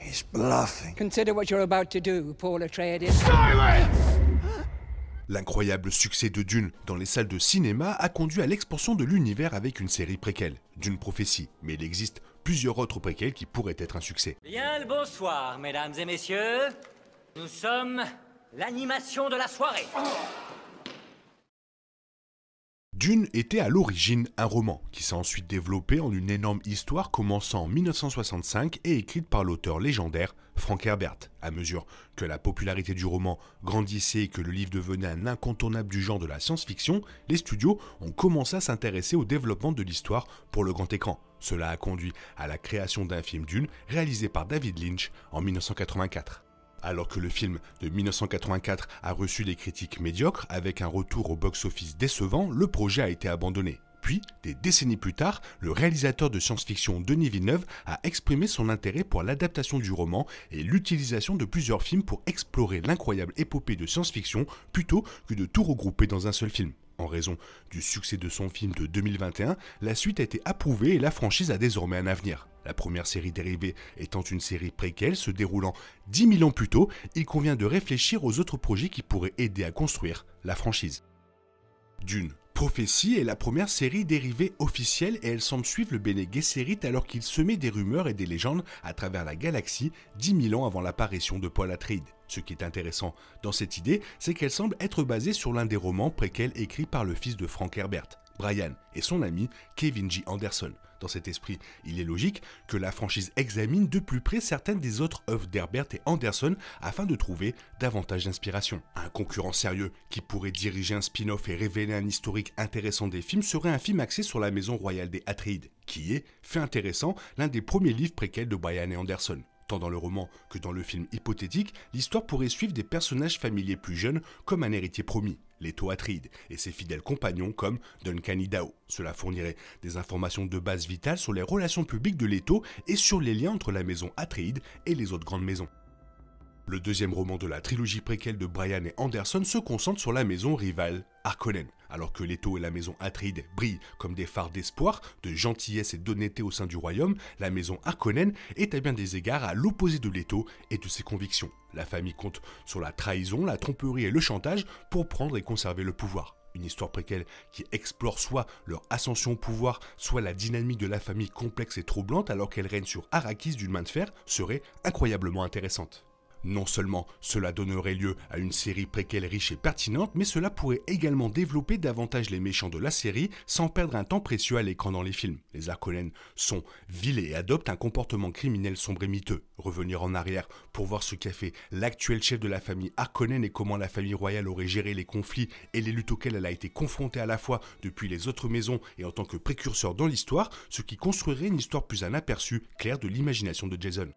He's bluffing. Consider what you're about to do, Paul Atreides. L'incroyable succès de Dune dans les salles de cinéma a conduit à l'expansion de l'univers avec une série préquelle, Dune Prophétie, mais il existe plusieurs autres préquels qui pourraient être un succès. Bien le bonsoir, mesdames et messieurs. Nous sommes l'animation de la soirée. Dune était à l'origine un roman, qui s'est ensuite développé en une énorme histoire commençant en 1965 et écrite par l'auteur légendaire Frank Herbert. À mesure que la popularité du roman grandissait et que le livre devenait un incontournable du genre de la science-fiction, les studios ont commencé à s'intéresser au développement de l'histoire pour le grand écran. Cela a conduit à la création d'un film Dune réalisé par David Lynch en 1984. Alors que le film de 1984 a reçu des critiques médiocres avec un retour au box-office décevant, le projet a été abandonné. Puis, des décennies plus tard, le réalisateur de science-fiction Denis Villeneuve a exprimé son intérêt pour l'adaptation du roman et l'utilisation de plusieurs films pour explorer l'incroyable épopée de science-fiction plutôt que de tout regrouper dans un seul film. En raison du succès de son film de 2021, la suite a été approuvée et la franchise a désormais un avenir. La première série dérivée étant une série préquelle se déroulant 10 000 ans plus tôt, il convient de réfléchir aux autres projets qui pourraient aider à construire la franchise. Dune Prophétie est la première série dérivée officielle et elle semble suivre le Bene Gesserit alors qu'il semait des rumeurs et des légendes à travers la galaxie 10 000 ans avant l'apparition de Paul Atreides. Ce qui est intéressant dans cette idée, c'est qu'elle semble être basée sur l'un des romans préquels écrits par le fils de Frank Herbert, Brian, et son ami Kevin J. Anderson. Dans cet esprit, il est logique que la franchise examine de plus près certaines des autres œuvres d'Herbert et Anderson afin de trouver davantage d'inspiration. Un concurrent sérieux qui pourrait diriger un spin-off et révéler un historique intéressant des films serait un film axé sur la maison royale des Atreides, qui est, fait intéressant, l'un des premiers livres préquels de Brian et Anderson. Tant dans le roman que dans le film hypothétique, l'histoire pourrait suivre des personnages familiers plus jeunes comme un héritier promis, Leto Atreides, et ses fidèles compagnons comme Duncan Idaho. Cela fournirait des informations de base vitales sur les relations publiques de Leto et sur les liens entre la maison Atreides et les autres grandes maisons. Le deuxième roman de la trilogie préquelle de Brian et Anderson se concentre sur la maison rivale Harkonnen. Alors que Leto et la maison Atreides brillent comme des phares d'espoir, de gentillesse et d'honnêteté au sein du royaume, la maison Harkonnen est à bien des égards à l'opposé de Leto et de ses convictions. La famille compte sur la trahison, la tromperie et le chantage pour prendre et conserver le pouvoir. Une histoire préquelle qui explore soit leur ascension au pouvoir, soit la dynamique de la famille complexe et troublante alors qu'elle règne sur Arrakis d'une main de fer serait incroyablement intéressante. Non seulement cela donnerait lieu à une série préquelle riche et pertinente, mais cela pourrait également développer davantage les méchants de la série sans perdre un temps précieux à l'écran dans les films. Les Harkonnen sont vils et adoptent un comportement criminel sombre et miteux. Revenir en arrière pour voir ce qu'a fait l'actuel chef de la famille Harkonnen et comment la famille royale aurait géré les conflits et les luttes auxquelles elle a été confrontée à la fois depuis les autres maisons et en tant que précurseur dans l'histoire, ce qui construirait une histoire plus un aperçu clair de l'imagination de Jason.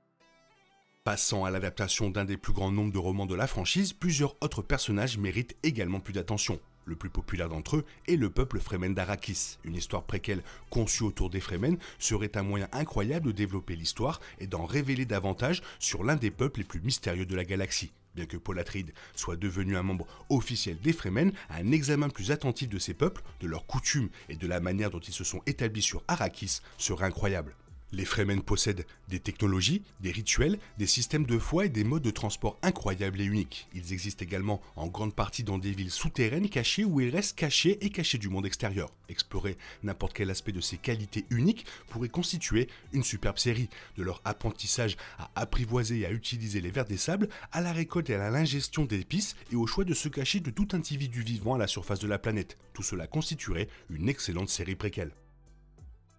Passant à l'adaptation d'un des plus grands nombres de romans de la franchise, plusieurs autres personnages méritent également plus d'attention. Le plus populaire d'entre eux est le peuple Fremen d'Arrakis. Une histoire préquelle conçue autour des Fremen serait un moyen incroyable de développer l'histoire et d'en révéler davantage sur l'un des peuples les plus mystérieux de la galaxie. Bien que Paul Atreides soit devenu un membre officiel des Fremen, un examen plus attentif de ces peuples, de leurs coutumes et de la manière dont ils se sont établis sur Arrakis serait incroyable. Les Fremen possèdent des technologies, des rituels, des systèmes de foi et des modes de transport incroyables et uniques. Ils existent également en grande partie dans des villes souterraines cachées où ils restent cachés et cachés du monde extérieur. Explorer n'importe quel aspect de ces qualités uniques pourrait constituer une superbe série, de leur apprentissage à apprivoiser et à utiliser les vers des sables, à la récolte et à l'ingestion d'épices et au choix de se cacher de tout individu vivant à la surface de la planète. Tout cela constituerait une excellente série préquelle.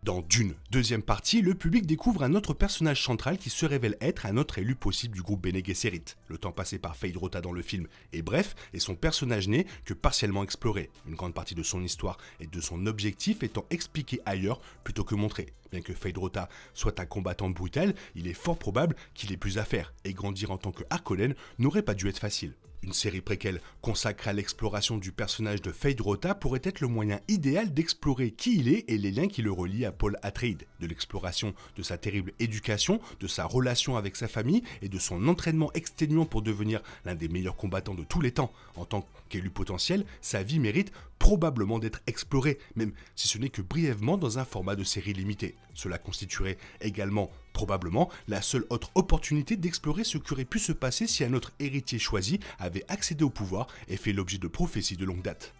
Dans Dune, deuxième partie, le public découvre un autre personnage central qui se révèle être un autre élu possible du groupe Bene Gesserit. Le temps passé par Feyd-Rautha dans le film est bref et son personnage n'est que partiellement exploré. Une grande partie de son histoire et de son objectif étant expliqué ailleurs plutôt que montré. Bien que Feyd-Rautha soit un combattant brutal, il est fort probable qu'il ait plus à faire et grandir en tant que Harkonnen n'aurait pas dû être facile. Une série préquelle consacrée à l'exploration du personnage de Feyd-Rautha pourrait être le moyen idéal d'explorer qui il est et les liens qui le relient à Paul Atreides, de l'exploration de sa terrible éducation, de sa relation avec sa famille et de son entraînement exténuant pour devenir l'un des meilleurs combattants de tous les temps. En tant qu'élu potentiel, sa vie mérite probablement d'être exploré, même si ce n'est que brièvement dans un format de série limitée. Cela constituerait également, probablement, la seule autre opportunité d'explorer ce qui aurait pu se passer si un autre héritier choisi avait accédé au pouvoir et fait l'objet de prophéties de longue date.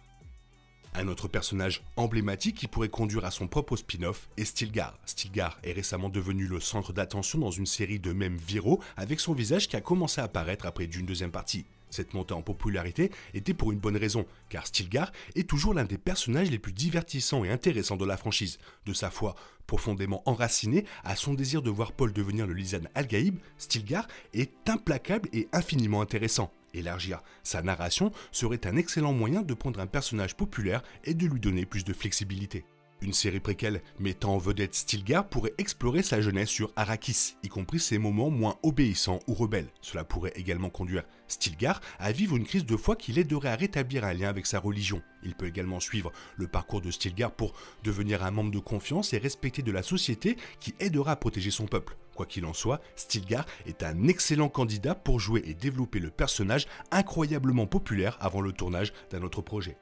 Un autre personnage emblématique qui pourrait conduire à son propre spin-off est Stilgar. Stilgar est récemment devenu le centre d'attention dans une série de mèmes viraux avec son visage qui a commencé à apparaître après d'une deuxième partie. Cette montée en popularité était pour une bonne raison, car Stilgar est toujours l'un des personnages les plus divertissants et intéressants de la franchise. De sa foi profondément enracinée à son désir de voir Paul devenir le Lisan Al-Gaïb, Stilgar est implacable et infiniment intéressant. Élargir sa narration serait un excellent moyen de prendre un personnage populaire et de lui donner plus de flexibilité. Une série préquelle mettant en vedette Stilgar pourrait explorer sa jeunesse sur Arrakis, y compris ses moments moins obéissants ou rebelles. Cela pourrait également conduire Stilgar à vivre une crise de foi qui l'aiderait à rétablir un lien avec sa religion. Il peut également suivre le parcours de Stilgar pour devenir un membre de confiance et respecté de la société qui aidera à protéger son peuple. Quoi qu'il en soit, Stilgar est un excellent candidat pour jouer et développer le personnage incroyablement populaire avant le tournage d'un autre projet.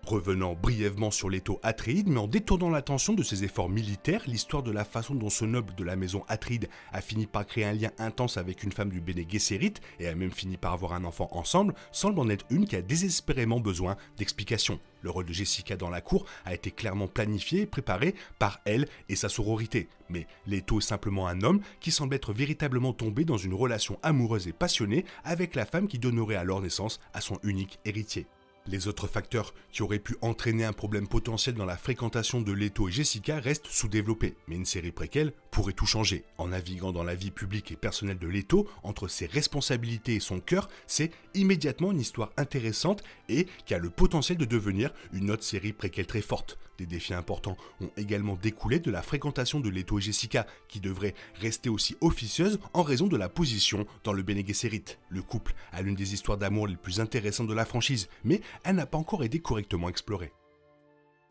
Revenant brièvement sur Leto Atreides, mais en détournant l'attention de ses efforts militaires, l'histoire de la façon dont ce noble de la maison Atreides a fini par créer un lien intense avec une femme du Bene Gesserit et a même fini par avoir un enfant ensemble, semble en être une qui a désespérément besoin d'explications. Le rôle de Jessica dans la cour a été clairement planifié et préparé par elle et sa sororité. Mais Leto est simplement un homme qui semble être véritablement tombé dans une relation amoureuse et passionnée avec la femme qui donnerait alors naissance à son unique héritier. Les autres facteurs qui auraient pu entraîner un problème potentiel dans la fréquentation de Leto et Jessica restent sous-développés, mais une série préquelle pourrait tout changer. En naviguant dans la vie publique et personnelle de Leto, entre ses responsabilités et son cœur, c'est immédiatement une histoire intéressante et qui a le potentiel de devenir une autre série préquelle très forte. Des défis importants ont également découlé de la fréquentation de Leto et Jessica, qui devrait rester aussi officieuse en raison de la position dans le Bene Gesserit. Le couple a l'une des histoires d'amour les plus intéressantes de la franchise, mais elle n'a pas encore été correctement explorée.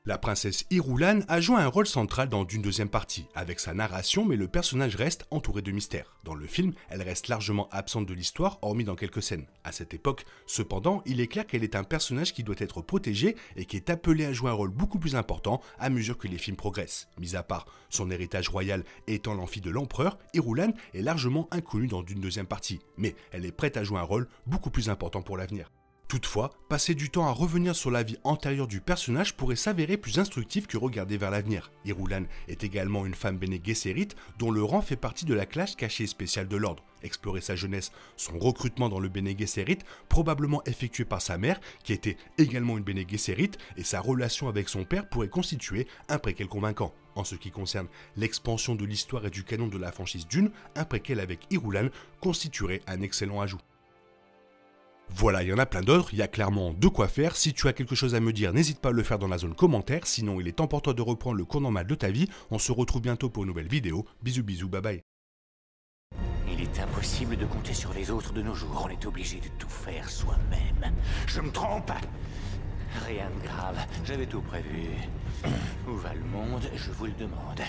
La princesse Irulan a joué un rôle central dans Dune deuxième partie, avec sa narration, mais le personnage reste entouré de mystères. Dans le film, elle reste largement absente de l'histoire, hormis dans quelques scènes. À cette époque, cependant, il est clair qu'elle est un personnage qui doit être protégé et qui est appelé à jouer un rôle beaucoup plus important à mesure que les films progressent. Mis à part son héritage royal étant l'enfant de l'empereur, Irulan est largement inconnue dans Dune deuxième partie, mais elle est prête à jouer un rôle beaucoup plus important pour l'avenir. Toutefois, passer du temps à revenir sur la vie antérieure du personnage pourrait s'avérer plus instructif que regarder vers l'avenir. Irulan est également une femme Bene Gesserit dont le rang fait partie de la classe cachée spéciale de l'ordre. Explorer sa jeunesse, son recrutement dans le Bene Gesserit, probablement effectué par sa mère, qui était également une Bene Gesserit, et sa relation avec son père pourrait constituer un préquel convaincant. En ce qui concerne l'expansion de l'histoire et du canon de la franchise Dune, un préquel avec Irulan constituerait un excellent ajout. Voilà, il y en a plein d'autres, il y a clairement de quoi faire. Si tu as quelque chose à me dire, n'hésite pas à le faire dans la zone commentaire. Sinon, il est temps pour toi de reprendre le cours normal de ta vie. On se retrouve bientôt pour une nouvelle vidéo. Bisous bisous, bye bye. Il est impossible de compter sur les autres de nos jours. On est obligé de tout faire soi-même. Je me trompe? Rien de grave, j'avais tout prévu. Où va le monde, je vous le demande.